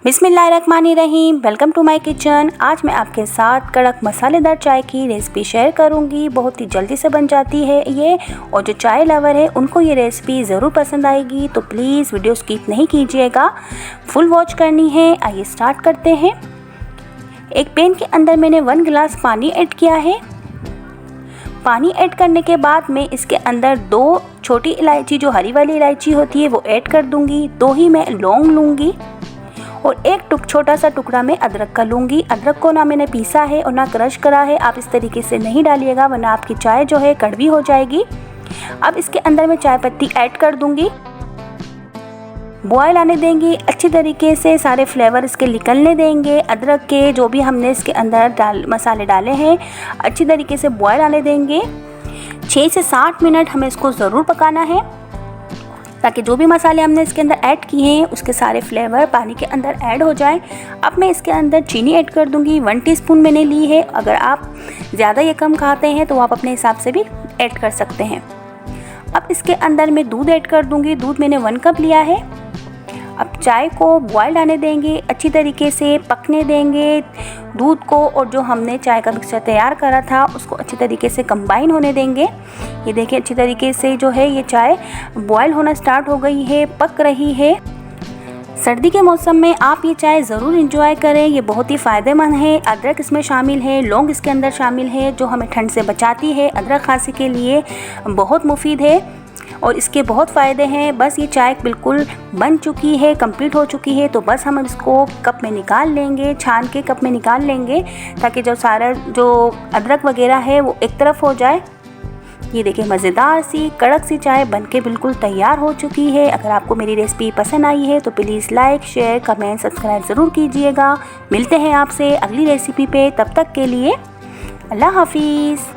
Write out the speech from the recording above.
बिस्मिल्लाहिर्रहमानिर्रहीम। Welcome to my kitchen. आज मैं आपके साथ कड़क मसालेदार चाय की रेसिपी शेयर करूंगी। बहुत ही जल्दी से बन जाती है ये, और जो चाय लवर है उनको ये रेसिपी ज़रूर पसंद आएगी, तो प्लीज़ वीडियो स्किप नहीं कीजिएगा, फुल वॉच करनी है। आइए स्टार्ट करते हैं। एक पैन के अंदर मैंने 1 गिलास पानी ऐड किया है। पानी ऐड करने के बाद मैं इसके अंदर 2 छोटी इलायची, जो हरी वाली इलायची होती है, वो ऐड कर दूंगी। 2 ही मैं लौंग लूँगी और एक छोटा सा टुकड़ा मैं अदरक का लूँगी। अदरक को ना मैंने पीसा है और ना क्रश करा है। आप इस तरीके से नहीं डालिएगा, वरना आपकी चाय जो है कड़वी हो जाएगी। अब इसके अंदर मैं चाय पत्ती ऐड कर दूँगी। बॉयल आने देंगे, अच्छी तरीके से सारे फ्लेवर इसके निकलने देंगे। अदरक के जो भी हमने इसके अंदर मसाले डाले हैं, अच्छी तरीके से बॉयल आने देंगे। 6 से 7 मिनट हमें इसको ज़रूर पकाना है, ताकि जो भी मसाले हमने इसके अंदर ऐड किए हैं उसके सारे फ्लेवर पानी के अंदर ऐड हो जाए। अब मैं इसके अंदर चीनी ऐड कर दूंगी। 1 टीस्पून मैंने ली है। अगर आप ज़्यादा या कम खाते हैं तो आप अपने हिसाब से भी ऐड कर सकते हैं। अब इसके अंदर मैं दूध ऐड कर दूंगी। दूध मैंने 1 कप लिया है। अब चाय को बॉयल आने देंगे, अच्छी तरीके से पकने देंगे दूध को, और जो हमने चाय का मिक्सचर तैयार करा था उसको अच्छी तरीके से कंबाइन होने देंगे। ये देखिए, अच्छी तरीके से जो है ये चाय बॉयल होना स्टार्ट हो गई है, पक रही है। सर्दी के मौसम में आप ये चाय ज़रूर इंजॉय करें, ये बहुत ही फ़ायदेमंद है। अदरक इसमें शामिल है, लौंग इसके अंदर शामिल है, जो हमें ठंड से बचाती है। अदरक खांसी के लिए बहुत मुफीद है और इसके बहुत फ़ायदे हैं। बस ये चाय बिल्कुल बन चुकी है, कंप्लीट हो चुकी है, तो बस हम इसको कप में निकाल लेंगे, छान के कप में निकाल लेंगे, ताकि जो सारा जो अदरक वगैरह है वो एक तरफ हो जाए। ये देखिए, मज़ेदार सी कड़क सी चाय बनके बिल्कुल तैयार हो चुकी है। अगर आपको मेरी रेसिपी पसंद आई है तो please like, share, comment, subscribe ज़रूर कीजिएगा। मिलते हैं आपसे अगली रेसिपी पे, तब तक के लिए अल्लाह हाफिज़।